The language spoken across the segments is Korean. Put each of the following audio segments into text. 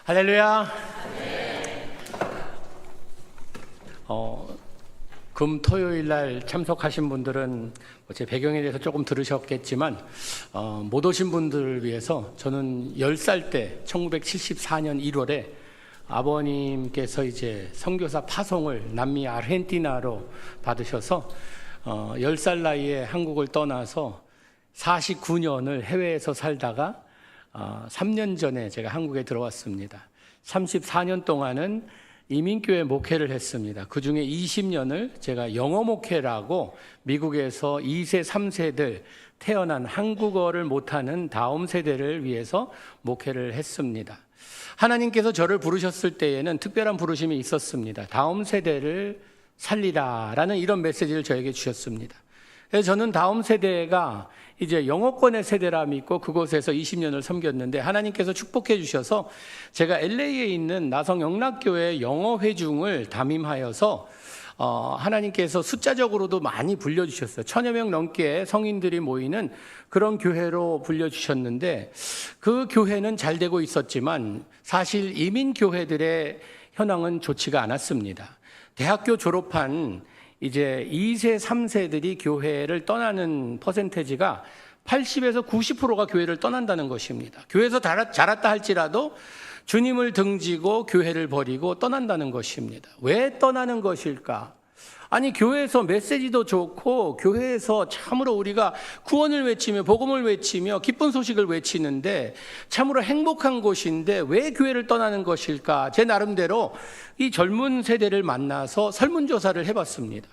할렐루야. 금 토요일 날 참석하신 분들은 제 배경에 대해서 조금 들으셨겠지만 못 오신 분들을 위해서 저는 10살 때 1974년 1월에 아버님께서 이제 선교사 파송을 남미 아르헨티나로 받으셔서 10살 나이에 한국을 떠나서 49년을 해외에서 살다가 3년 전에 제가 한국에 들어왔습니다. 34년 동안은 이민교회 목회를 했습니다. 그 중에 20년을 제가 영어 목회라고 미국에서 2세, 3세들 태어난 한국어를 못하는 다음 세대를 위해서 목회를 했습니다. 하나님께서 저를 부르셨을 때에는 특별한 부르심이 있었습니다. 다음 세대를 살리라라는 이런 메시지를 저에게 주셨습니다. 그래서 저는 다음 세대가 이제 영어권의 세대라 믿고 그곳에서 20년을 섬겼는데 하나님께서 축복해 주셔서 제가 LA에 있는 나성영락교회 영어회중을 담임하여서 하나님께서 숫자적으로도 많이 불려주셨어요. 1000여 명 넘게 성인들이 모이는 그런 교회로 불려주셨는데 그 교회는 잘 되고 있었지만 사실 이민교회들의 현황은 좋지가 않았습니다. 대학교 졸업한 이제 2세, 3세들이 교회를 떠나는 퍼센테지가 80에서 90%가 교회를 떠난다는 것입니다. 교회에서 자랐다 할지라도 주님을 등지고 교회를 버리고 떠난다는 것입니다. 왜 떠나는 것일까? 아니, 교회에서 메시지도 좋고 교회에서 참으로 우리가 구원을 외치며 복음을 외치며 기쁜 소식을 외치는데 참으로 행복한 곳인데 왜 교회를 떠나는 것일까? 제 나름대로 이 젊은 세대를 만나서 설문조사를 해봤습니다.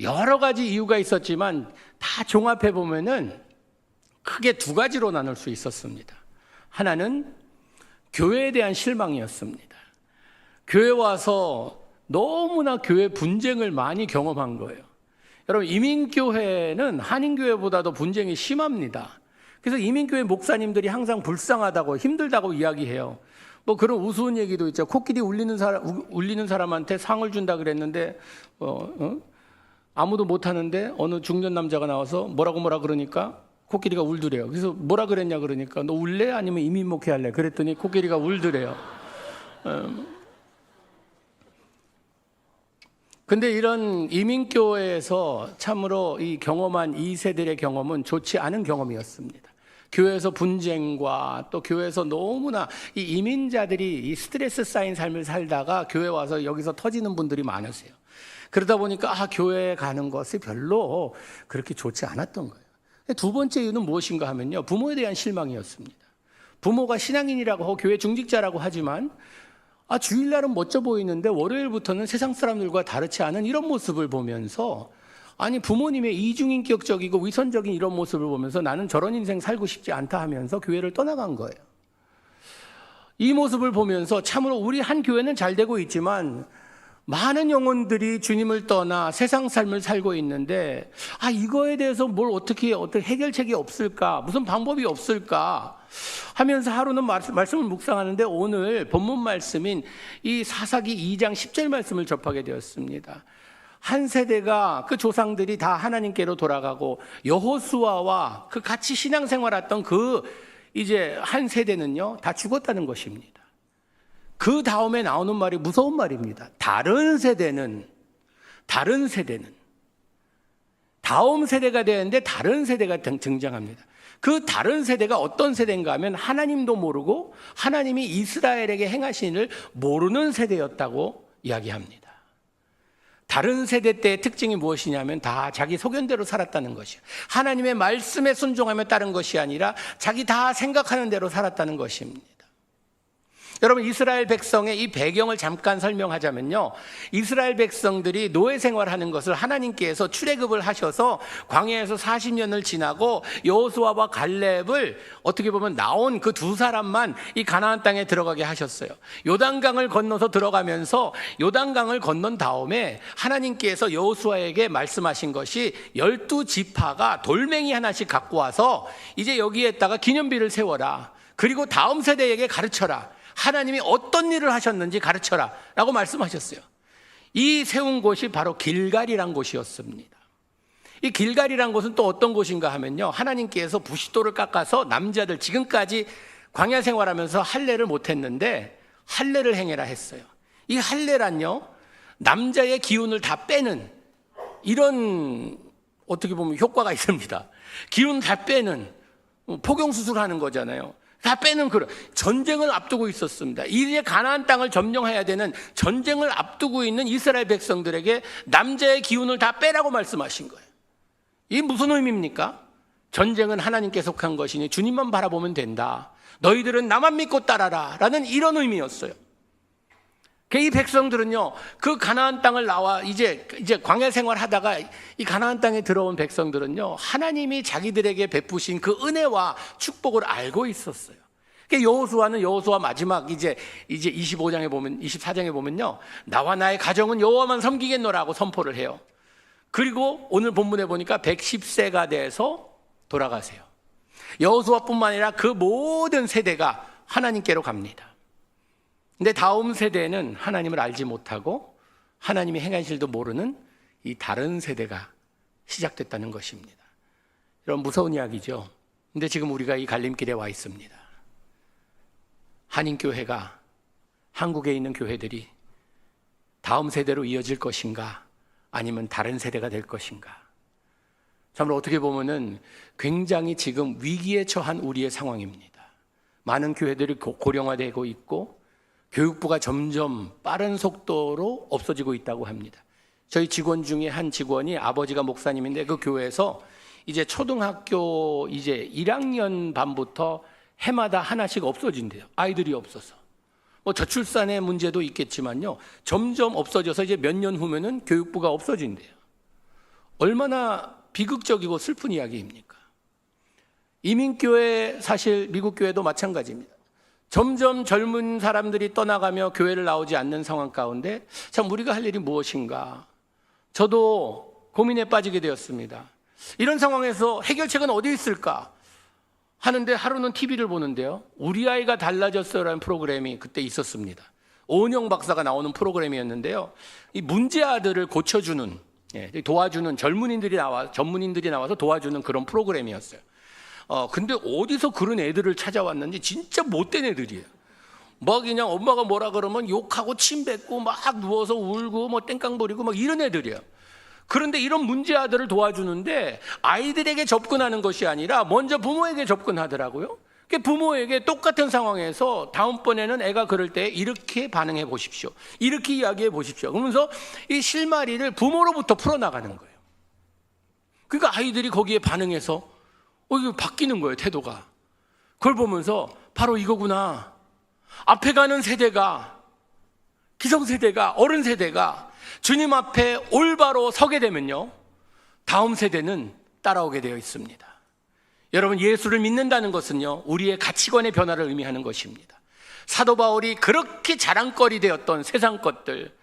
여러 가지 이유가 있었지만 다 종합해 보면은 크게 두 가지로 나눌 수 있었습니다. 하나는 교회에 대한 실망이었습니다. 교회 와서 너무나 교회 분쟁을 많이 경험한 거예요. 여러분, 이민교회는 한인교회보다도 분쟁이 심합니다. 그래서 이민교회 목사님들이 항상 불쌍하다고 힘들다고 이야기해요. 뭐 그런 우스운 얘기도 있죠. 코끼리 울리는 사람한테 상을 준다 그랬는데 아무도 못하는데 어느 중년 남자가 나와서 뭐라 그러니까 코끼리가 울더래요. 그래서 뭐라 그랬냐 그러니까 너 울래? 아니면 이민 목회할래? 그랬더니 코끼리가 울더래요. 근데 이런 이민교회에서 참으로 이 경험한 2세들의 경험은 좋지 않은 경험이었습니다. 교회에서 분쟁과 또 교회에서 너무나 이 이민자들이 이 스트레스 쌓인 삶을 살다가 교회 와서 여기서 터지는 분들이 많으세요. 그러다 보니까 교회에 가는 것이 별로 그렇게 좋지 않았던 거예요. 두 번째 이유는 무엇인가 하면요, 부모에 대한 실망이었습니다. 부모가 신앙인이라고 하고 교회 중직자라고 하지만 주일날은 멋져 보이는데 월요일부터는 세상 사람들과 다르지 않은 이런 모습을 보면서 아니 부모님의 이중인격적이고 위선적인 이런 모습을 보면서 나는 저런 인생 살고 싶지 않다 하면서 교회를 떠나간 거예요. 이 모습을 보면서 참으로 우리 한 교회는 잘 되고 있지만 많은 영혼들이 주님을 떠나 세상 삶을 살고 있는데 이거에 대해서 뭘 어떻게 해결책이 없을까? 무슨 방법이 없을까? 하면서 하루는 말씀을 묵상하는데 오늘 본문 말씀인 이 사사기 2장 10절 말씀을 접하게 되었습니다. 한 세대가 그 조상들이 다 하나님께로 돌아가고 여호수아와 그 같이 신앙생활했던 그 이제 한 세대는요 다 죽었다는 것입니다. 그 다음에 나오는 말이 무서운 말입니다. 다른 세대는 다음 세대가 되는데 다른 세대가 등장합니다. 그 다른 세대가 어떤 세대인가 하면 하나님도 모르고 하나님이 이스라엘에게 행하신 일을 모르는 세대였다고 이야기합니다. 다른 세대 때의 특징이 무엇이냐면 다 자기 소견대로 살았다는 것이에요. 하나님의 말씀에 순종하며 따른 것이 아니라 자기 다 생각하는 대로 살았다는 것입니다. 여러분, 이스라엘 백성의 이 배경을 잠깐 설명하자면요, 이스라엘 백성들이 노예 생활하는 것을 하나님께서 출애굽을 하셔서 광야에서 40년을 지나고 여호수아와 갈렙을 어떻게 보면 나온 그 두 사람만 이 가나안 땅에 들어가게 하셨어요. 요단강을 건너서 들어가면서 요단강을 건넌 다음에 하나님께서 여호수아에게 말씀하신 것이 12지파가 돌멩이 하나씩 갖고 와서 이제 여기에다가 기념비를 세워라. 그리고 다음 세대에게 가르쳐라. 하나님이 어떤 일을 하셨는지 가르쳐라 라고 말씀하셨어요. 이 세운 곳이 바로 길갈이란 곳이었습니다. 이 길갈이란 곳은 또 어떤 곳인가 하면요, 하나님께서 부싯돌을 깎아서 남자들, 지금까지 광야 생활하면서 할례를 못했는데 할례를 행해라 했어요. 이 할례란요, 남자의 기운을 다 빼는 이런 어떻게 보면 효과가 있습니다. 기운 다 빼는 포경수술하는 거잖아요. 다 빼는 그런 전쟁을 앞두고 있었습니다. 이제 가나안 땅을 점령해야 되는 전쟁을 앞두고 있는 이스라엘 백성들에게 남자의 기운을 다 빼라고 말씀하신 거예요. 이게 무슨 의미입니까? 전쟁은 하나님께 속한 것이니 주님만 바라보면 된다. 너희들은 나만 믿고 따라라 라는 이런 의미였어요. 이 백성들은요, 그 가나안 땅을 나와 이제 광야 생활하다가 이 가나안 땅에 들어온 백성들은요, 하나님이 자기들에게 베푸신 그 은혜와 축복을 알고 있었어요. 여호수아는 여호수아 마지막 이제 25장에 보면 24장에 보면요, 나와 나의 가정은 여호와만 섬기겠노라고 선포를 해요. 그리고 오늘 본문에 보니까 110세가 돼서 돌아가세요. 여호수아뿐만 아니라 그 모든 세대가 하나님께로 갑니다. 근데 다음 세대는 하나님을 알지 못하고 하나님의 행하실도 모르는 이 다른 세대가 시작됐다는 것입니다. 여러분, 무서운 이야기죠. 근데 지금 우리가 이 갈림길에 와 있습니다. 한인교회가, 한국에 있는 교회들이 다음 세대로 이어질 것인가, 아니면 다른 세대가 될 것인가. 참으로 어떻게 보면은 굉장히 지금 위기에 처한 우리의 상황입니다. 많은 교회들이 고령화되고 있고 교육부가 점점 빠른 속도로 없어지고 있다고 합니다. 저희 직원 중에 한 직원이 아버지가 목사님인데 그 교회에서 이제 초등학교 이제 1학년 반부터 해마다 하나씩 없어진대요. 아이들이 없어서. 뭐 저출산의 문제도 있겠지만요, 점점 없어져서 이제 몇 년 후면은 교육부가 없어진대요. 얼마나 비극적이고 슬픈 이야기입니까? 이민교회, 사실 미국 교회도 마찬가지입니다. 점점 젊은 사람들이 떠나가며 교회를 나오지 않는 상황 가운데 참 우리가 할 일이 무엇인가, 저도 고민에 빠지게 되었습니다. 이런 상황에서 해결책은 어디 있을까 하는데 하루는 TV를 보는데요, 우리 아이가 달라졌어요라는 프로그램이 그때 있었습니다. 오은영 박사가 나오는 프로그램이었는데요, 이 문제 아들을 고쳐주는, 도와주는 전문인들이 나와서 도와주는 그런 프로그램이었어요. 근데 어디서 그런 애들을 찾아왔는지 진짜 못된 애들이에요. 막 그냥 엄마가 뭐라 그러면 욕하고 침 뱉고 막 누워서 울고 뭐 땡깡 부리고 막 이런 애들이에요. 그런데 이런 문제 아들을 도와주는데 아이들에게 접근하는 것이 아니라 먼저 부모에게 접근하더라고요. 부모에게 똑같은 상황에서 다음번에는 애가 그럴 때 이렇게 반응해 보십시오, 이렇게 이야기해 보십시오 그러면서 이 실마리를 부모로부터 풀어나가는 거예요. 그러니까 아이들이 거기에 반응해서 이거 바뀌는 거예요, 태도가. 그걸 보면서 바로 이거구나. 앞에 가는 세대가, 기성세대가, 어른 세대가 주님 앞에 올바로 서게 되면요, 다음 세대는 따라오게 되어 있습니다. 여러분, 예수를 믿는다는 것은요, 우리의 가치관의 변화를 의미하는 것입니다. 사도 바울이 그렇게 자랑거리 되었던 세상 것들,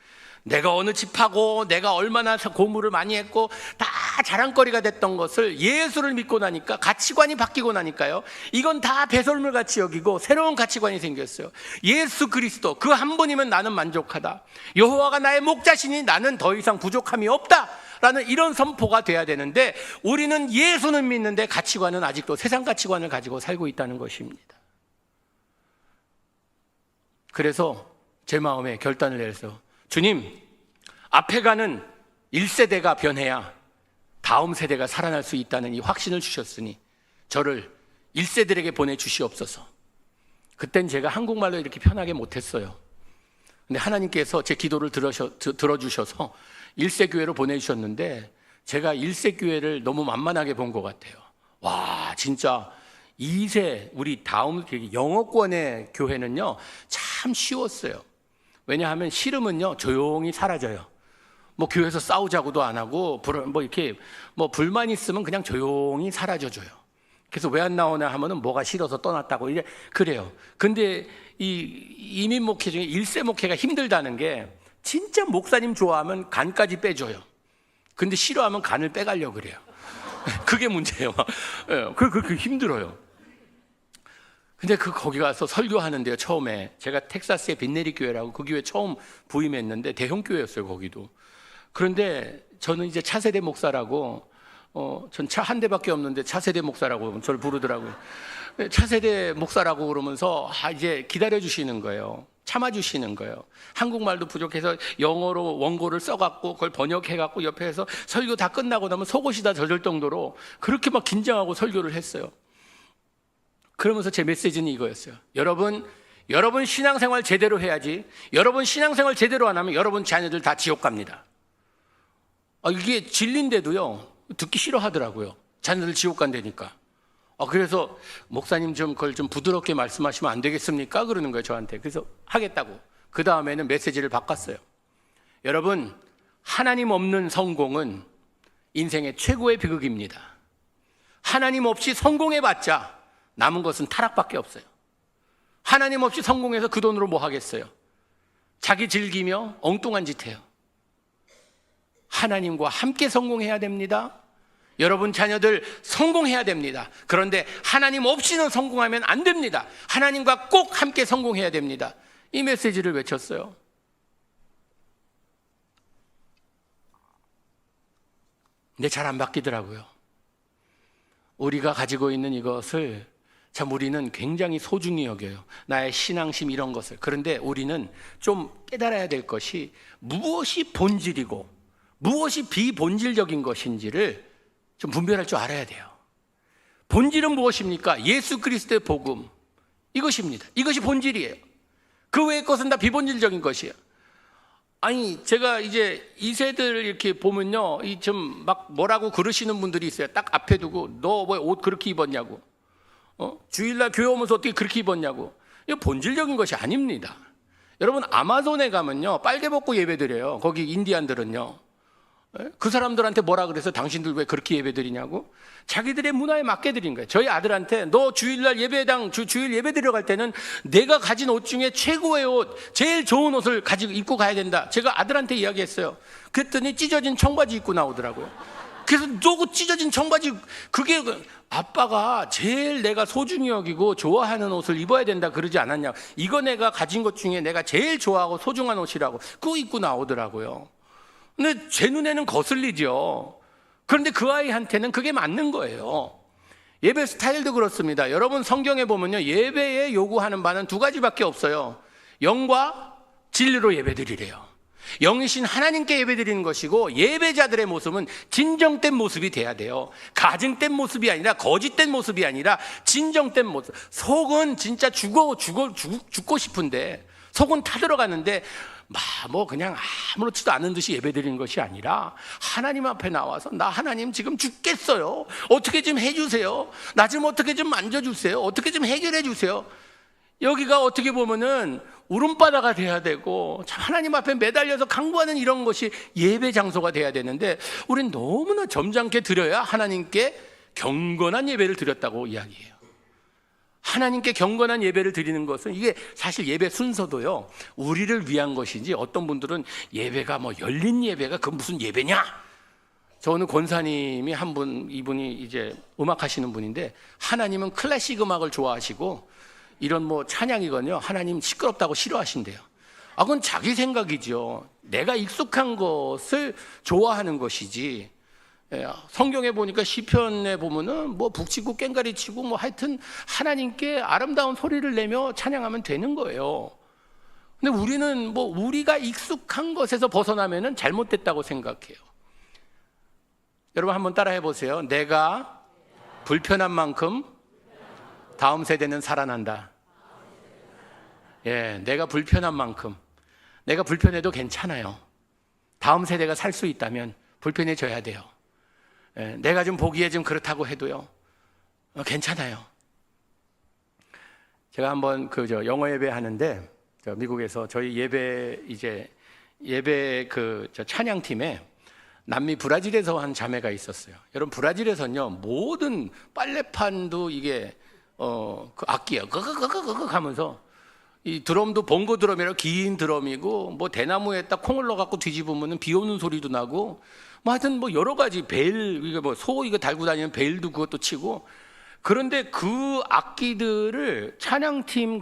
내가 어느 집하고 내가 얼마나 고물을 많이 했고 다 자랑거리가 됐던 것을 예수를 믿고 나니까, 가치관이 바뀌고 나니까요, 이건 다 배설물 같이 여기고 새로운 가치관이 생겼어요. 예수 그리스도 그 한 분이면 나는 만족하다, 여호와가 나의 목자시니 나는 더 이상 부족함이 없다 라는 이런 선포가 돼야 되는데, 우리는 예수는 믿는데 가치관은 아직도 세상 가치관을 가지고 살고 있다는 것입니다. 그래서 제 마음에 결단을 내서, 주님, 앞에 가는 1세대가 변해야 다음 세대가 살아날 수 있다는 이 확신을 주셨으니 저를 1세들에게 보내주시옵소서. 그땐 제가 한국말로 이렇게 편하게 못했어요. 근데 하나님께서 제 기도를 들어주셔서 1세 교회로 보내주셨는데, 제가 1세 교회를 너무 만만하게 본 것 같아요. 와, 진짜 2세, 우리 다음 영어권의 교회는요 참 쉬웠어요. 왜냐하면 싫으면요 조용히 사라져요. 뭐 교회에서 싸우자고도 안 하고 이렇게 불만 있으면 그냥 조용히 사라져줘요. 그래서 왜 안 나오나 하면은 뭐가 싫어서 떠났다고 이제 그래요. 근데 이 이민 목회 중에 1세 목회가 힘들다는 게, 진짜 목사님 좋아하면 간까지 빼줘요. 근데 싫어하면 간을 빼가려고 그래요. 그게 문제예요. 그 힘들어요. 근데 거기 가서 설교하는데요, 처음에 제가 텍사스의 빈네리 교회라고 그 교회 처음 부임했는데 대형 교회였어요, 거기도. 그런데 저는 이제 차세대 목사라고 전 차 한 대밖에 없는데 차세대 목사라고 저를 부르더라고요. 차세대 목사라고 그러면서 이제 기다려주시는 거예요. 참아주시는 거예요. 한국말도 부족해서 영어로 원고를 써갖고 그걸 번역해갖고 옆에서 설교 다 끝나고 나면 속옷이 다 젖을 정도로 그렇게 막 긴장하고 설교를 했어요. 그러면서 제 메시지는 이거였어요. 여러분 신앙생활 제대로 해야지. 여러분 신앙생활 제대로 안 하면 여러분 자녀들 다 지옥 갑니다. 이게 진리인데도요 듣기 싫어하더라고요. 자녀들 지옥 간다니까. 그래서 목사님 좀 그걸 좀 부드럽게 말씀하시면 안 되겠습니까? 그러는 거예요 저한테. 그래서 하겠다고. 그 다음에는 메시지를 바꿨어요. 여러분 하나님 없는 성공은 인생의 최고의 비극입니다. 하나님 없이 성공해봤자 남은 것은 타락밖에 없어요. 하나님 없이 성공해서 그 돈으로 뭐 하겠어요? 자기 즐기며 엉뚱한 짓 해요. 하나님과 함께 성공해야 됩니다. 여러분 자녀들 성공해야 됩니다. 그런데 하나님 없이는 성공하면 안 됩니다. 하나님과 꼭 함께 성공해야 됩니다. 이 메시지를 외쳤어요. 근데 잘 안 바뀌더라고요. 우리가 가지고 있는 이것을 참 우리는 굉장히 소중히 여겨요. 나의 신앙심 이런 것을. 그런데 우리는 좀 깨달아야 될 것이 무엇이 본질이고 무엇이 비본질적인 것인지를 좀 분별할 줄 알아야 돼요. 본질은 무엇입니까? 예수 그리스도의 복음, 이것입니다. 이것이 본질이에요. 그 외의 것은 다 비본질적인 것이에요. 아니 제가 이제 이 세대를 이렇게 보면요, 이 좀 막 뭐라고 그러시는 분들이 있어요. 딱 앞에 두고 너 왜 옷 그렇게 입었냐고, 주일날 교회 오면서 어떻게 그렇게 입었냐고. 이거 본질적인 것이 아닙니다. 여러분 아마존에 가면요 빨개 벗고 예배드려요. 거기 인디안들은요. 그 사람들한테 뭐라 그래서 당신들 왜 그렇게 예배드리냐고? 자기들의 문화에 맞게 드린 거예요. 저희 아들한테 너 주일날 예배당 주일 예배 드려갈 때는 내가 가진 옷 중에 최고의 옷, 제일 좋은 옷을 가지고 입고 가야 된다. 제가 아들한테 이야기했어요. 그랬더니 찢어진 청바지 입고 나오더라고요. 그래서 너 찢어진 청바지, 그게 아빠가 제일 내가 소중히 여기고 좋아하는 옷을 입어야 된다 그러지 않았냐. 이거 내가 가진 것 중에 내가 제일 좋아하고 소중한 옷이라고 그거 입고 나오더라고요. 근데 제 눈에는 거슬리죠. 그런데 그 아이한테는 그게 맞는 거예요. 예배 스타일도 그렇습니다. 여러분 성경에 보면요 예배에 요구하는 바는 두 가지밖에 없어요. 영과 진리로 예배드리래요. 영이신 하나님께 예배드리는 것이고, 예배자들의 모습은 진정된 모습이 돼야 돼요. 가증된 모습이 아니라, 거짓된 모습이 아니라 진정된 모습. 속은 진짜 죽고 싶은데, 속은 타들어가는데 뭐 그냥 아무렇지도 않은 듯이 예배드리는 것이 아니라, 하나님 앞에 나와서 나 하나님 지금 죽겠어요, 어떻게 좀 해주세요, 나 좀 어떻게 좀 만져주세요, 어떻게 좀 해결해 주세요. 여기가 어떻게 보면은 울음바다가 돼야 되고, 참 하나님 앞에 매달려서 간구하는 이런 것이 예배 장소가 돼야 되는데, 우린 너무나 점잖게 드려야 하나님께 경건한 예배를 드렸다고 이야기해요. 하나님께 경건한 예배를 드리는 것은, 이게 사실 예배 순서도요 우리를 위한 것이지, 어떤 분들은 예배가 뭐 열린 예배가 그 무슨 예배냐. 저 오늘 권사님이 한 분, 이분이 이제 음악 하시는 분인데, 하나님은 클래식 음악을 좋아하시고 이런 뭐 찬양이건요 하나님 시끄럽다고 싫어하신대요. 그건 자기 생각이죠. 내가 익숙한 것을 좋아하는 것이지. 성경에 보니까 시편에 보면은 뭐 북치고 꽹가리 치고 뭐 하여튼 하나님께 아름다운 소리를 내며 찬양하면 되는 거예요. 근데 우리는 뭐 우리가 익숙한 것에서 벗어나면은 잘못됐다고 생각해요. 여러분 한번 따라해 보세요. 내가 불편한 만큼 다음 세대는 살아난다. 내가 불편한 만큼, 내가 불편해도 괜찮아요. 다음 세대가 살 수 있다면 불편해져야 돼요. 내가 좀 보기에 좀 그렇다고 해도요 괜찮아요. 제가 한번 영어 예배 하는데, 미국에서 저희 예배 찬양팀에 남미 브라질에서 한 자매가 있었어요. 여러분 브라질에서는요 모든 빨래판도 이게 그 악기예요. 그거 하면서, 이 드럼도 봉고 드럼이라 긴 드럼이고, 뭐 대나무에 딱 콩을 넣어갖고 뒤집으면 비 오는 소리도 나고, 뭐 하여튼 뭐 여러 가지 벨, 이거 뭐 소 이거 달고 다니는 벨도 그것도 치고. 그런데 그 악기들을 찬양팀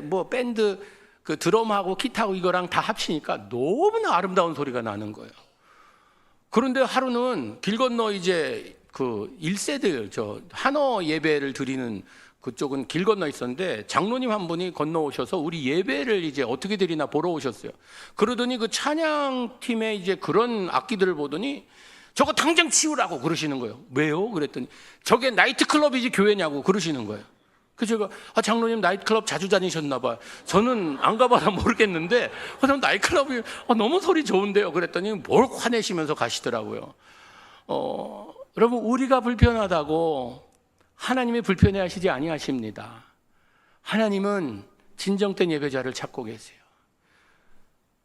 뭐 밴드 그 드럼하고 기타하고 이거랑 다 합치니까 너무나 아름다운 소리가 나는 거예요. 그런데 하루는 길 건너 그 1세대 저 한어 예배를 드리는 그쪽은 길 건너 있었는데 장로님 한 분이 건너오셔서 우리 예배를 이제 어떻게 드리나 보러 오셨어요. 그러더니 그 찬양팀의 이제 그런 악기들을 보더니 저거 당장 치우라고 그러시는 거예요. 왜요? 그랬더니 저게 나이트클럽이지 교회냐고 그러시는 거예요. 그래서 제가 장로님 나이트클럽 자주 다니셨나 봐요. 저는 안 가봐서 모르겠는데 그럼 나이트클럽이 너무 소리 좋은데요. 그랬더니 뭘 화내시면서 가시더라고요. 여러분 우리가 불편하다고 하나님이 불편해하시지 아니하십니다. 하나님은 진정된 예배자를 찾고 계세요.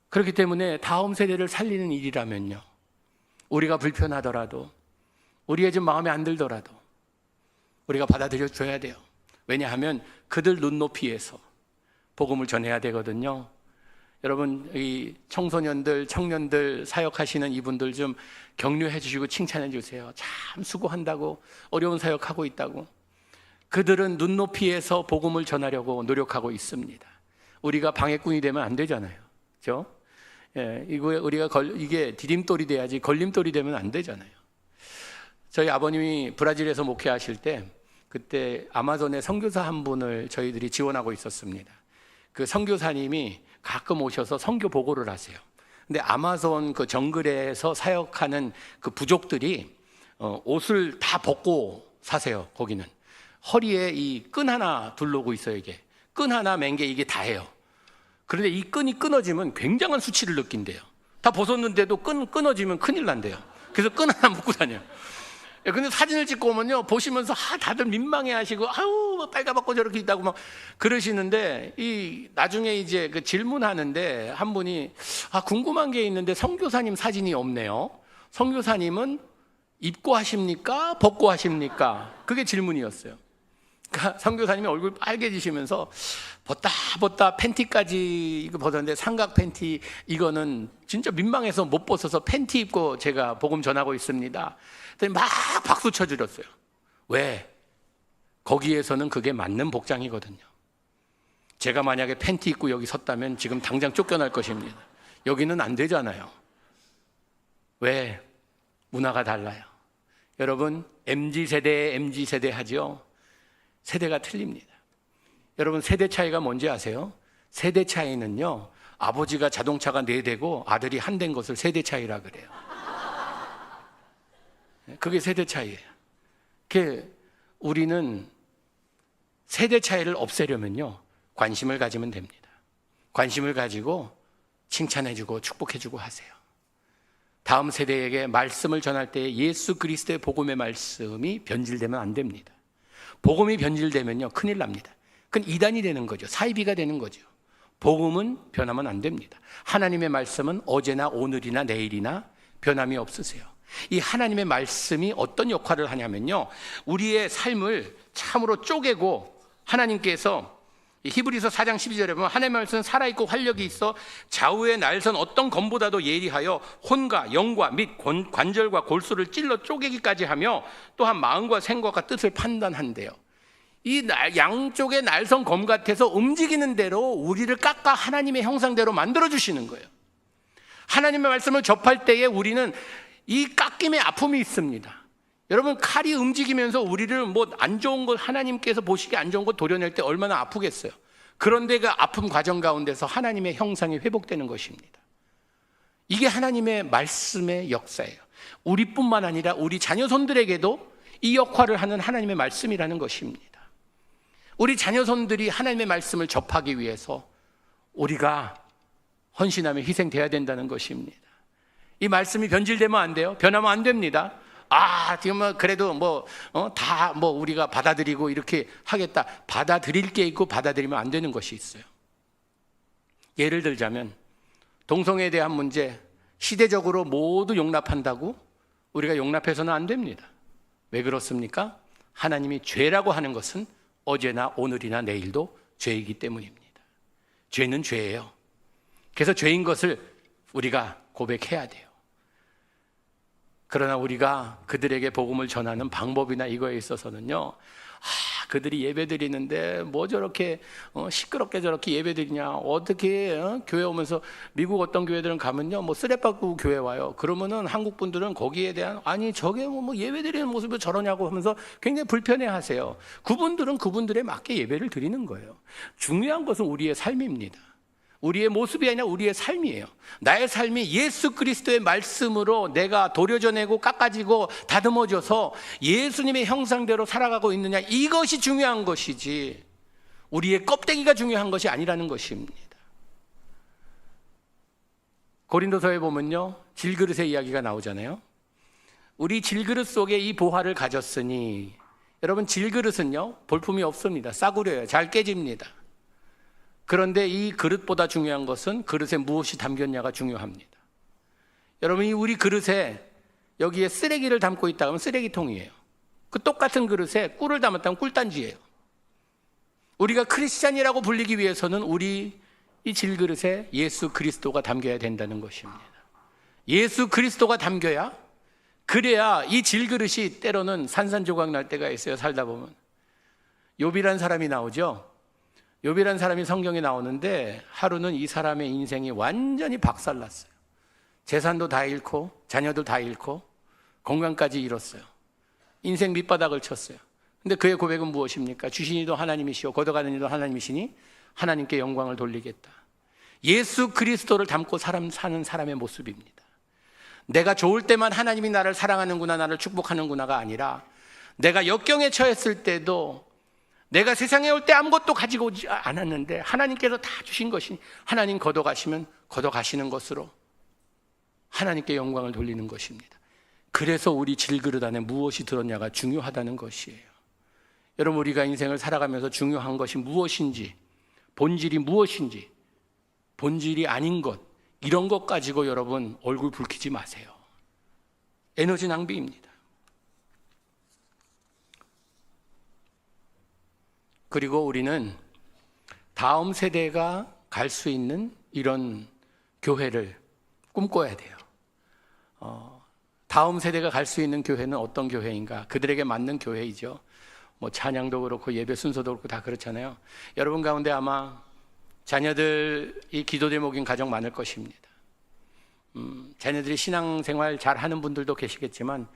그렇기 때문에 다음 세대를 살리는 일이라면요, 우리가 불편하더라도, 우리의 좀 마음에 안 들더라도 우리가 받아들여 줘야 돼요. 왜냐하면 그들 눈높이에서 복음을 전해야 되거든요. 여러분 이 청소년들, 청년들 사역하시는 이분들 좀 격려해 주시고 칭찬해 주세요. 참 수고한다고, 어려운 사역하고 있다고. 그들은 눈높이에서 복음을 전하려고 노력하고 있습니다. 우리가 방해꾼이 되면 안 되잖아요. 그렇죠? 이게 디딤돌이 돼야지 걸림돌이 되면 안 되잖아요. 저희 아버님이 브라질에서 목회하실 때 그때 아마존의 선교사 한 분을 저희들이 지원하고 있었습니다. 그 선교사님이 가끔 오셔서 선교 보고를 하세요. 근데 아마존 그 정글에서 사역하는 그 부족들이 옷을 다 벗고 사세요. 거기는 허리에 이 끈 하나 둘르고 있어요. 이게 끈 하나 맨 게 이게 다예요. 그런데 이 끈이 끊어지면 굉장한 수치를 느낀대요. 다 벗었는데도 끊어지면 큰일 난대요. 그래서 끈 하나 묶고 다녀요. 근데 사진을 찍고 오면요, 보시면서 다들 민망해 하시고 아우 빨가벗고 저렇게 있다고 막 그러시는데, 나중에 이제 그 질문하는데 한 분이 궁금한 게 있는데 선교사님 사진이 없네요. 선교사님은 입고 하십니까? 벗고 하십니까? 그게 질문이었어요. 그러니까 선교사님이 얼굴 빨개지시면서 벗다 팬티까지 이거 벗었는데, 삼각 팬티 이거는 진짜 민망해서 못 벗어서 팬티 입고 제가 복음 전하고 있습니다. 그랬더니 막 박수 쳐주렸어요. 왜? 거기에서는 그게 맞는 복장이거든요. 제가 만약에 팬티 입고 여기 섰다면 지금 당장 쫓겨날 것입니다. 여기는 안 되잖아요. 왜? 문화가 달라요. 여러분 MZ세대 하죠. 세대가 틀립니다. 여러분 세대 차이가 뭔지 아세요? 세대 차이는요, 아버지가 자동차가 4대고 아들이 1대인 것을 세대 차이라 그래요. 그게 세대 차이예요. 우리는 세대 차이를 없애려면요, 관심을 가지면 됩니다. 관심을 가지고 칭찬해주고 축복해주고 하세요. 다음 세대에게 말씀을 전할 때 예수 그리스도의 복음의 말씀이 변질되면 안 됩니다. 복음이 변질되면요, 큰일 납니다. 그건 이단이 되는 거죠. 사이비가 되는 거죠. 복음은 변하면 안 됩니다. 하나님의 말씀은 어제나 오늘이나 내일이나 변함이 없으세요. 이 하나님의 말씀이 어떤 역할을 하냐면요, 우리의 삶을 참으로 쪼개고, 하나님께서 히브리서 4장 12절에 보면 하나님의 말씀은 살아있고 활력이 있어 좌우의 날선 어떤 검보다도 예리하여 혼과 영과 및 관절과 골수를 찔러 쪼개기까지 하며 또한 마음과 생각과 뜻을 판단한대요. 이 양쪽의 날선 검 같아서 움직이는 대로 우리를 깎아 하나님의 형상대로 만들어주시는 거예요. 하나님의 말씀을 접할 때에 우리는 이 깎임의 아픔이 있습니다. 여러분 칼이 움직이면서 우리를 안 좋은 것, 하나님께서 보시기에 안 좋은 것 도려낼 때 얼마나 아프겠어요. 그런데 그 아픔 과정 가운데서 하나님의 형상이 회복되는 것입니다. 이게 하나님의 말씀의 역사예요. 우리뿐만 아니라 우리 자녀손들에게도 이 역할을 하는 하나님의 말씀이라는 것입니다. 우리 자녀손들이 하나님의 말씀을 접하기 위해서 우리가 헌신하며 희생돼야 된다는 것입니다. 이 말씀이 변질되면 안 돼요. 변하면 안 됩니다. 지금 그래도 우리가 받아들이고 이렇게 하겠다. 받아들일 게 있고 받아들이면 안 되는 것이 있어요. 예를 들자면 동성애에 대한 문제, 시대적으로 모두 용납한다고 우리가 용납해서는 안 됩니다. 왜 그렇습니까? 하나님이 죄라고 하는 것은 어제나 오늘이나 내일도 죄이기 때문입니다. 죄는 죄예요. 그래서 죄인 것을 우리가 고백해야 돼요. 그러나 우리가 그들에게 복음을 전하는 방법이나 이거에 있어서는요, 그들이 예배 드리는데 뭐 저렇게 시끄럽게 저렇게 예배 드리냐, 어떻게 교회 오면서 미국 어떤 교회들은 가면요 뭐 쓰레받고 교회 와요. 그러면은 한국 분들은 거기에 대한 아니 저게 뭐 예배 드리는 모습이 저러냐고 하면서 굉장히 불편해하세요. 그분들은 그분들에 맞게 예배를 드리는 거예요. 중요한 것은 우리의 삶입니다. 우리의 모습이 아니라 우리의 삶이에요. 나의 삶이 예수 그리스도의 말씀으로 내가 도려져내고 깎아지고 다듬어져서 예수님의 형상대로 살아가고 있느냐, 이것이 중요한 것이지 우리의 껍데기가 중요한 것이 아니라는 것입니다. 고린도서에 보면요 질그릇의 이야기가 나오잖아요. 우리 질그릇 속에 이 보화를 가졌으니, 여러분 질그릇은요 볼품이 없습니다. 싸구려예요. 잘 깨집니다. 그런데 이 그릇보다 중요한 것은 그릇에 무엇이 담겼냐가 중요합니다. 여러분이 우리 그릇에 여기에 쓰레기를 담고 있다 하면 쓰레기통이에요. 그 똑같은 그릇에 꿀을 담았다면 꿀단지예요. 우리가 크리스찬이라고 불리기 위해서는 우리 이 질그릇에 예수 그리스도가 담겨야 된다는 것입니다. 예수 그리스도가 담겨야, 그래야 이 질그릇이 때로는 산산조각 날 때가 있어요. 살다 보면. 욥이란 사람이 나오죠. 욥이란 사람이 성경에 나오는데 하루는 이 사람의 인생이 완전히 박살났어요. 재산도 다 잃고 자녀도 다 잃고 건강까지 잃었어요. 인생 밑바닥을 쳤어요. 근데 그의 고백은 무엇입니까? 주시니도 하나님이시오 걷어가는 이도 하나님이시니 하나님께 영광을 돌리겠다. 예수 그리스도를 담고 사는 사람의 모습입니다. 내가 좋을 때만 하나님이 나를 사랑하는구나, 나를 축복하는구나가 아니라, 내가 역경에 처했을 때도, 내가 세상에 올 때 아무것도 가지고 오지 않았는데 하나님께서 다 주신 것이니 하나님 걷어가시면 걷어가시는 것으로 하나님께 영광을 돌리는 것입니다. 그래서 우리 질그릇 안에 무엇이 들었냐가 중요하다는 것이에요. 여러분, 우리가 인생을 살아가면서 중요한 것이 무엇인지, 본질이 무엇인지, 본질이 아닌 것, 이런 것 가지고 여러분 얼굴 붉히지 마세요. 에너지 낭비입니다. 그리고 우리는 다음 세대가 갈 수 있는 이런 교회를 꿈꿔야 돼요. 다음 세대가 갈 수 있는 교회는 어떤 교회인가? 그들에게 맞는 교회이죠. 뭐 찬양도 그렇고 예배 순서도 그렇고 다 그렇잖아요. 여러분 가운데 아마 자녀들이 기도 제목인 가정 많을 것입니다. 자녀들이 신앙생활 잘하는 분들도 계시겠지만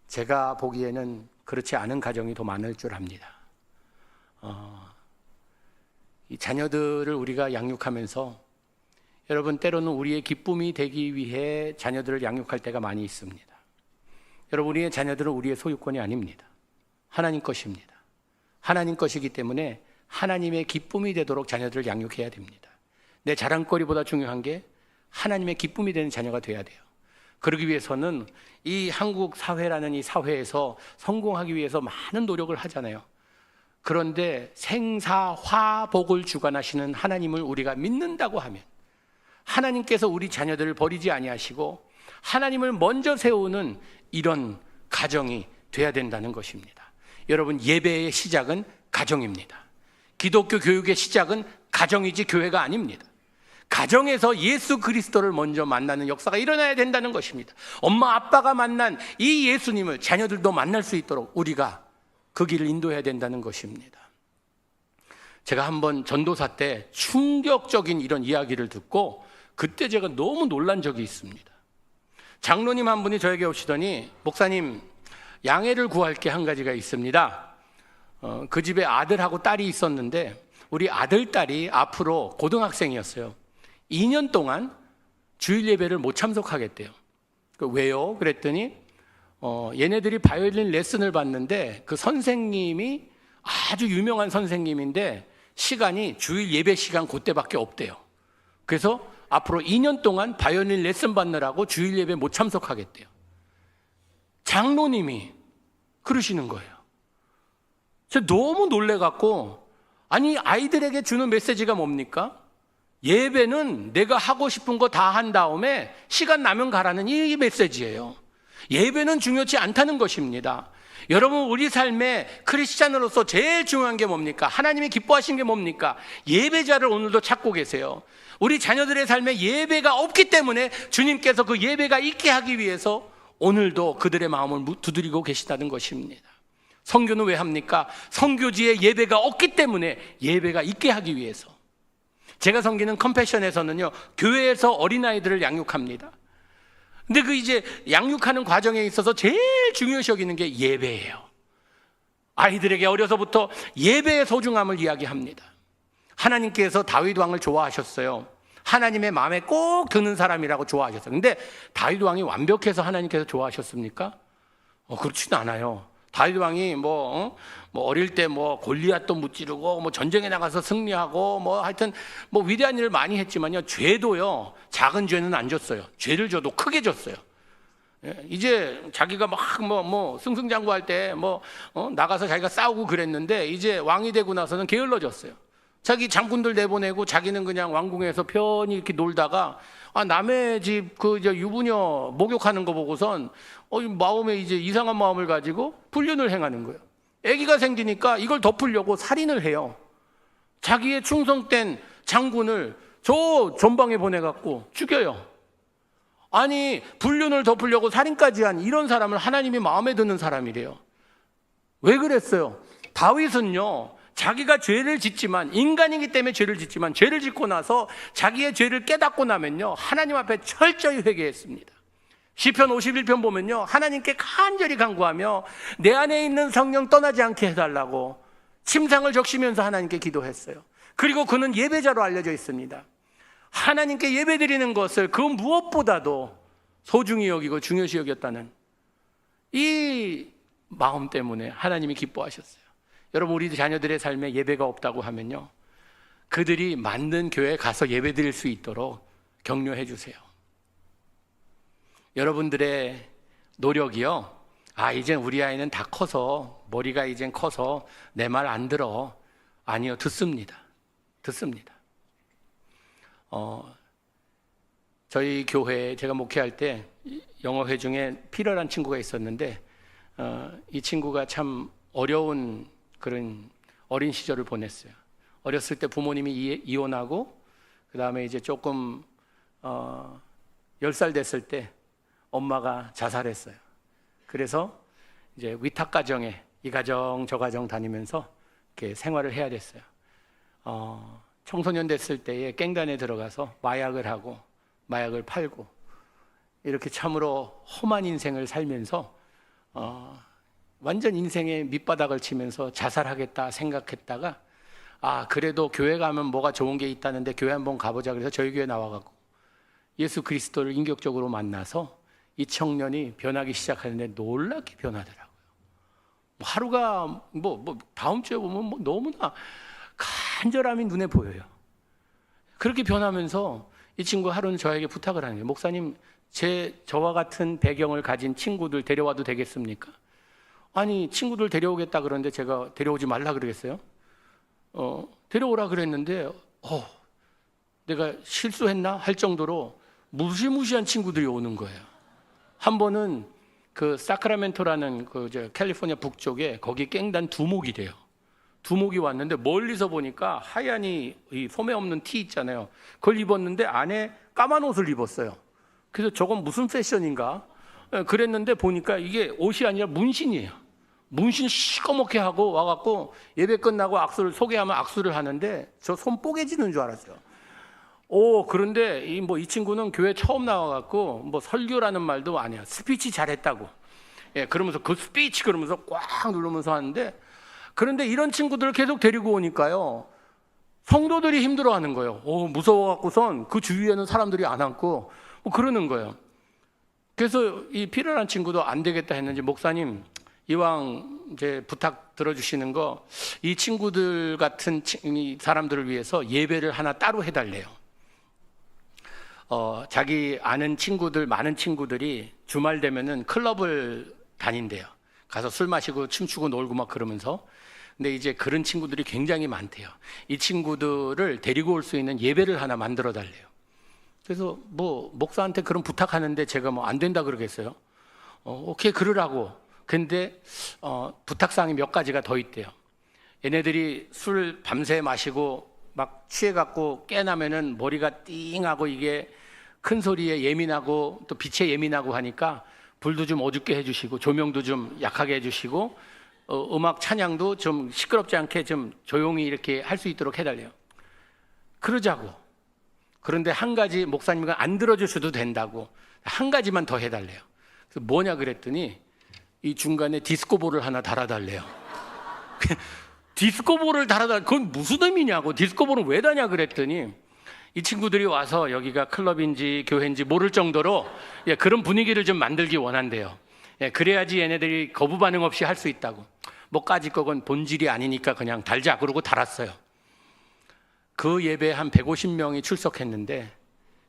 제가 보기에는 그렇지 않은 가정이 더 많을 줄 압니다. 이 자녀들을 우리가 양육하면서 여러분 때로는 우리의 기쁨이 되기 위해 자녀들을 양육할 때가 많이 있습니다. 여러분, 우리의 자녀들은 우리의 소유권이 아닙니다. 하나님 것입니다. 하나님 것이기 때문에 하나님의 기쁨이 되도록 자녀들을 양육해야 됩니다. 내 자랑거리보다 중요한 게 하나님의 기쁨이 되는 자녀가 돼야 돼요. 그러기 위해서는 이 한국 사회라는 이 사회에서 성공하기 위해서 많은 노력을 하잖아요. 그런데 생사화복을 주관하시는 하나님을 우리가 믿는다고 하면 하나님께서 우리 자녀들을 버리지 아니하시고 하나님을 먼저 세우는 이런 가정이 돼야 된다는 것입니다. 여러분, 예배의 시작은 가정입니다. 기독교 교육의 시작은 가정이지 교회가 아닙니다. 가정에서 예수 그리스도를 먼저 만나는 역사가 일어나야 된다는 것입니다. 엄마 아빠가 만난 이 예수님을 자녀들도 만날 수 있도록 우리가 그 길을 인도해야 된다는 것입니다. 제가 한번 전도사 때 충격적인 이런 이야기를 듣고 그때 제가 너무 놀란 적이 있습니다. 장로님 한 분이 저에게 오시더니, 목사님, 양해를 구할 게 한 가지가 있습니다. 그 집에 아들하고 딸이 있었는데 우리 아들, 딸이 앞으로 고등학생이었어요. 2년 동안 주일 예배를 못 참석하겠대요. 왜요? 그랬더니 얘네들이 바이올린 레슨을 받는데 그 선생님이 아주 유명한 선생님인데 시간이 주일 예배 시간 그때밖에 없대요. 그래서 앞으로 2년 동안 바이올린 레슨 받느라고 주일 예배 못 참석하겠대요. 장로님이 그러시는 거예요. 제가 너무 놀래갖고, 아니 아이들에게 주는 메시지가 뭡니까? 예배는 내가 하고 싶은 거 다 한 다음에 시간 나면 가라는 이 메시지예요. 예배는 중요치 않다는 것입니다. 여러분, 우리 삶에 크리스찬으로서 제일 중요한 게 뭡니까? 하나님이 기뻐하시는 게 뭡니까? 예배자를 오늘도 찾고 계세요. 우리 자녀들의 삶에 예배가 없기 때문에 주님께서 그 예배가 있게 하기 위해서 오늘도 그들의 마음을 두드리고 계시다는 것입니다. 선교는 왜 합니까? 선교지에 예배가 없기 때문에 예배가 있게 하기 위해서. 제가 섬기는 컴패션에서는요, 교회에서 어린아이들을 양육합니다. 근데 그 이제 양육하는 과정에 있어서 제일 중요시 여기는 게 예배예요. 아이들에게 어려서부터 예배의 소중함을 이야기합니다. 하나님께서 다윗 왕을 좋아하셨어요. 하나님의 마음에 꼭 드는 사람이라고 좋아하셨어요. 근데 다윗 왕이 완벽해서 하나님께서 좋아하셨습니까? 그렇지는 않아요. 다윗 왕이 어릴 때 골리앗도 무찌르고 전쟁에 나가서 승리하고 하여튼 위대한 일을 많이 했지만요, 죄도요, 작은 죄는 안 줬어요. 죄를 줘도 크게 줬어요. 이제 자기가 막 승승장구할 때 나가서 자기가 싸우고 그랬는데, 이제 왕이 되고 나서는 게을러졌어요. 자기 장군들 내보내고 자기는 그냥 왕궁에서 편히 이렇게 놀다가 남의 집 유부녀 목욕하는 거 보고선 마음에 이제 이상한 마음을 가지고 불륜을 행하는 거예요. 아기가 생기니까 이걸 덮으려고 살인을 해요. 자기의 충성된 장군을 저 전방에 보내갖고 죽여요. 아니, 불륜을 덮으려고 살인까지 한 이런 사람을 하나님이 마음에 드는 사람이래요. 왜 그랬어요? 다윗은요, 자기가 죄를 짓지만, 인간이기 때문에 죄를 짓지만, 죄를 짓고 나서 자기의 죄를 깨닫고 나면요, 하나님 앞에 철저히 회개했습니다. 시편 51편 보면요, 하나님께 간절히 간구하며 내 안에 있는 성령 떠나지 않게 해달라고 침상을 적시면서 하나님께 기도했어요. 그리고 그는 예배자로 알려져 있습니다. 하나님께 예배드리는 것을 그 무엇보다도 소중히 여기고 중요시 여겼다는 이 마음 때문에 하나님이 기뻐하셨어요. 여러분, 우리 자녀들의 삶에 예배가 없다고 하면요, 그들이 맞는 교회에 가서 예배드릴 수 있도록 격려해 주세요. 여러분들의 노력이요, 이젠 우리 아이는 다 커서, 머리가 이젠 커서 내 말 안 들어. 아니요, 듣습니다. 저희 교회에 제가 목회할 때 영어회 중에 피러란 친구가 있었는데, 이 친구가 참 어려운 그런 어린 시절을 보냈어요. 어렸을 때 부모님이 이혼하고, 그 다음에 이제 조금 10살 됐을 때 엄마가 자살했어요. 그래서 이제 위탁가정에 이 가정 저 가정 다니면서 이렇게 생활을 해야 됐어요. 청소년 됐을 때에 깽단에 들어가서 마약을 하고 마약을 팔고, 이렇게 참으로 험한 인생을 살면서 완전 인생의 밑바닥을 치면서 자살하겠다 생각했다가, 그래도 교회 가면 뭐가 좋은 게 있다는데 교회 한번 가보자 그래서 저희 교회 나와갖고 예수 그리스도를 인격적으로 만나서 이 청년이 변하기 시작하는데 놀랍게 변하더라고요. 하루가 다음 주에 보면 너무나 간절함이 눈에 보여요. 그렇게 변하면서 이 친구 하루는 저에게 부탁을 하는 거예요. 목사님, 저와 같은 배경을 가진 친구들 데려와도 되겠습니까? 아니, 친구들 데려오겠다 그러는데 제가 데려오지 말라 그러겠어요? 데려오라 그랬는데 내가 실수했나 할 정도로 무시무시한 친구들이 오는 거예요. 한 번은 그 사크라멘토라는 캘리포니아 북쪽에 거기 깽단 두목이래요. 두목이 왔는데 멀리서 보니까 하얀 이 소매 없는 티 있잖아요. 그걸 입었는데 안에 까만 옷을 입었어요. 그래서 저건 무슨 패션인가 그랬는데 보니까 이게 옷이 아니라 문신이에요. 문신 시꺼멓게 하고 와갖고 예배 끝나고 소개하면 악수를 하는데 저 손 뽀개지는 줄 알았어요. 그런데 이 친구는 교회 처음 나와갖고 설교라는 말도 안 해요. 스피치 잘했다고. 그러면서 그 스피치 그러면서 꽉 누르면서 하는데, 그런데 이런 친구들을 계속 데리고 오니까요, 성도들이 힘들어하는 거예요. 무서워갖고선 그 주위에는 사람들이 안 앉고 그러는 거예요. 그래서 이 피러란 친구도 안 되겠다 했는지, 목사님 이왕 이제 부탁 들어주시는 거, 이 친구들 같은 사람들을 위해서 예배를 하나 따로 해달래요. 자기 아는 친구들, 많은 친구들이 주말 되면은 클럽을 다닌대요. 가서 술 마시고 춤추고 놀고 막 그러면서. 근데 이제 그런 친구들이 굉장히 많대요. 이 친구들을 데리고 올 수 있는 예배를 하나 만들어 달래요. 그래서 목사한테 그런 부탁하는데 제가 안 된다 그러겠어요? 오케이, 그러라고. 근데 부탁사항이 몇 가지가 더 있대요. 얘네들이 술 밤새 마시고 막 취해갖고 깨나면은 머리가 띵하고 이게 큰 소리에 예민하고 또 빛에 예민하고 하니까 불도 좀 어둡게 해주시고 조명도 좀 약하게 해주시고 음악 찬양도 좀 시끄럽지 않게 좀 조용히 이렇게 할 수 있도록 해달래요. 그러자고. 그런데 한 가지 목사님과 안 들어주셔도 된다고 한 가지만 더 해달래요. 그래서 뭐냐 그랬더니 이 중간에 디스코볼을 하나 달아달래요. 디스코볼을 달아달래. 그건 무슨 의미냐고. 디스코볼은 왜 다냐 그랬더니 이 친구들이 와서 여기가 클럽인지 교회인지 모를 정도로 그런 분위기를 좀 만들기 원한대요. 그래야지 얘네들이 거부 반응 없이 할 수 있다고. 뭐까짓 거건 본질이 아니니까 그냥 달자 그러고 달았어요. 그 예배에 한 150명이 출석했는데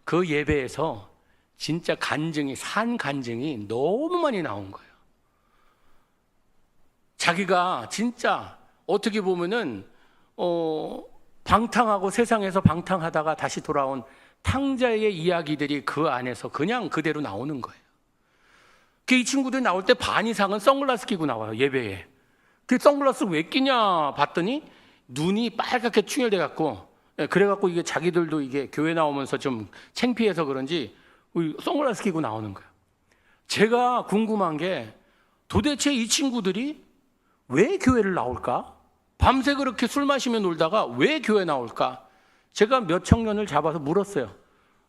그 예배에서 진짜 산 간증이 너무 많이 나온 거예요. 자기가 진짜 어떻게 보면은 방탕하고 세상에서 방탕하다가 다시 돌아온 탕자의 이야기들이 그 안에서 그냥 그대로 나오는 거예요. 이 친구들이 나올 때 반 이상은 선글라스 끼고 나와요, 예배에. 그 선글라스 왜 끼냐 봤더니 눈이 빨갛게 충혈돼 갖고, 그래갖고 이게 자기들도 이게 교회 나오면서 좀 창피해서 그런지 선글라스 끼고 나오는 거예요. 제가 궁금한 게 도대체 이 친구들이 왜 교회를 나올까? 밤새 그렇게 술 마시며 놀다가 왜 교회 나올까? 제가 몇 청년을 잡아서 물었어요.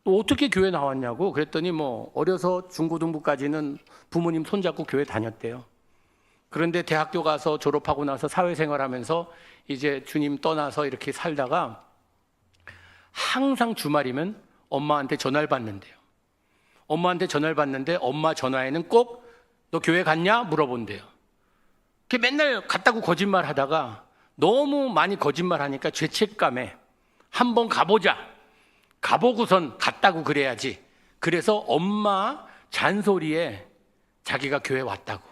너 어떻게 교회 나왔냐고. 그랬더니 어려서 중고등부까지는 부모님 손잡고 교회 다녔대요. 그런데 대학교 가서 졸업하고 나서 사회생활하면서 이제 주님 떠나서 이렇게 살다가 항상 주말이면 엄마한테 전화를 받는데요. 엄마한테 전화를 받는데 엄마 전화에는 꼭 너 교회 갔냐? 물어본대요. 맨날 갔다고 거짓말 하다가 너무 많이 거짓말 하니까 죄책감에 한번 가보자. 가보고선 갔다고 그래야지. 그래서 엄마 잔소리에 자기가 교회 왔다고.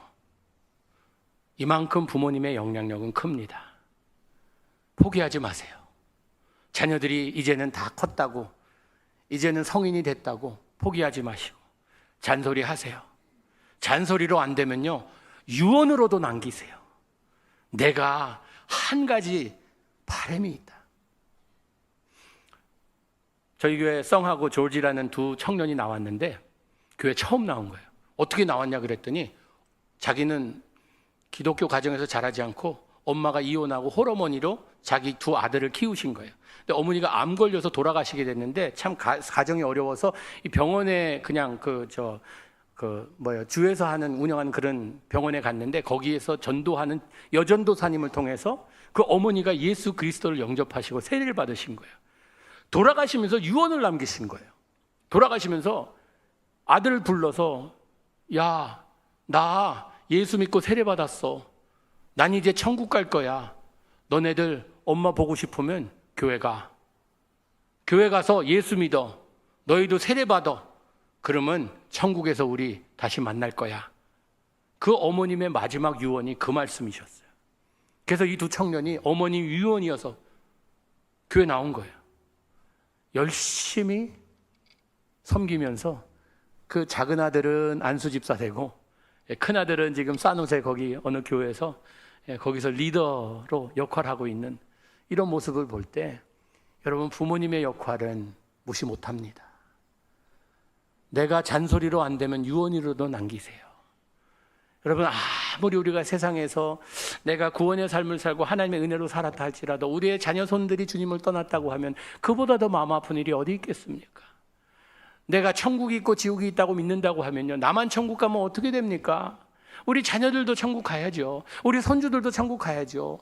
이만큼 부모님의 영향력은 큽니다. 포기하지 마세요. 자녀들이 이제는 다 컸다고, 이제는 성인이 됐다고 포기하지 마시고 잔소리 하세요. 잔소리로 안 되면요, 유언으로도 남기세요. 내가 한 가지 바람이 있다. 저희 교회 썽하고 조지라는 두 청년이 나왔는데 교회 처음 나온 거예요. 어떻게 나왔냐 그랬더니 자기는 기독교 가정에서 자라지 않고 엄마가 이혼하고 홀어머니로 자기 두 아들을 키우신 거예요. 근데 어머니가 암 걸려서 돌아가시게 됐는데 참 가정이 어려워서 이 병원에 그냥 주에서 운영하는 그런 병원에 갔는데 거기에서 전도하는 여전도사님을 통해서 그 어머니가 예수 그리스도를 영접하시고 세례를 받으신 거예요. 돌아가시면서 유언을 남기신 거예요. 돌아가시면서 아들을 불러서 야, 나 예수 믿고 세례 받았어. 난 이제 천국 갈 거야. 너네들 엄마 보고 싶으면 교회 가. 교회 가서 예수 믿어. 너희도 세례 받아. 그러면 천국에서 우리 다시 만날 거야. 그 어머님의 마지막 유언이 그 말씀이셨어요. 그래서 이 두 청년이 어머님 유언이어서 교회 나온 거예요. 열심히 섬기면서 그 작은 아들은 안수집사 되고 큰 아들은 지금 산호세 거기 어느 교회에서 거기서 리더로 역할하고 있는 이런 모습을 볼 때 여러분, 부모님의 역할은 무시 못합니다. 내가 잔소리로 안 되면 유언으로도 남기세요. 여러분, 아무리 우리가 세상에서 내가 구원의 삶을 살고 하나님의 은혜로 살았다 할지라도 우리의 자녀 손들이 주님을 떠났다고 하면 그보다 더 마음 아픈 일이 어디 있겠습니까? 내가 천국이 있고 지옥이 있다고 믿는다고 하면요, 나만 천국 가면 어떻게 됩니까? 우리 자녀들도 천국 가야죠. 우리 손주들도 천국 가야죠.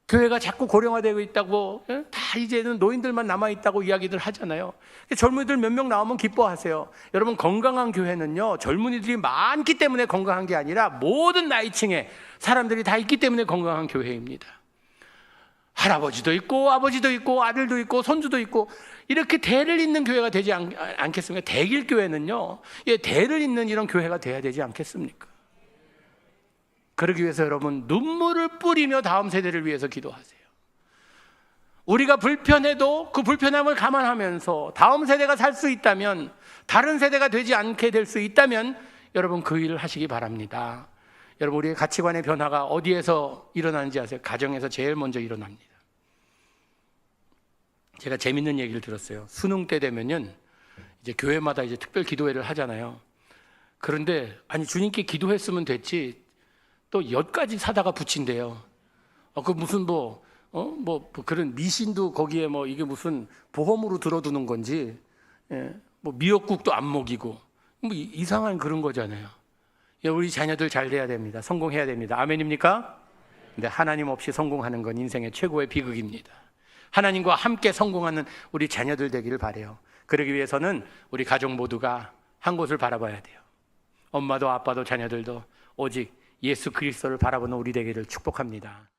교회가 자꾸 고령화되고 있다고, 다 이제는 노인들만 남아있다고 이야기들 하잖아요. 젊은이들 몇 명 나오면 기뻐하세요. 여러분, 건강한 교회는요, 젊은이들이 많기 때문에 건강한 게 아니라 모든 나이층에 사람들이 다 있기 때문에 건강한 교회입니다. 할아버지도 있고 아버지도 있고 아들도 있고 손주도 있고 이렇게 대를 잇는 교회가 되지 않겠습니까? 대길교회는요, 대를 잇는 이런 교회가 돼야 되지 않겠습니까? 그러기 위해서 여러분, 눈물을 뿌리며 다음 세대를 위해서 기도하세요. 우리가 불편해도 그 불편함을 감안하면서 다음 세대가 살 수 있다면, 다른 세대가 되지 않게 될 수 있다면 여러분, 그 일을 하시기 바랍니다. 여러분, 우리의 가치관의 변화가 어디에서 일어나는지 아세요? 가정에서 제일 먼저 일어납니다. 제가 재밌는 얘기를 들었어요. 수능 때 되면은 이제 교회마다 이제 특별 기도회를 하잖아요. 그런데 주님께 기도했으면 됐지, 또 엿까지 사다가 붙인대요. 그 무슨 그런 미신도 거기에 이게 무슨 보험으로 들어두는 건지, 미역국도 안 먹이고, 이상한 그런 거잖아요. 우리 자녀들 잘 돼야 됩니다. 성공해야 됩니다. 아멘입니까? 근데 하나님 없이 성공하는 건 인생의 최고의 비극입니다. 하나님과 함께 성공하는 우리 자녀들 되기를 바라요. 그러기 위해서는 우리 가족 모두가 한 곳을 바라봐야 돼요. 엄마도 아빠도 자녀들도 오직 예수 그리스도를 바라보는 우리 되기를 축복합니다.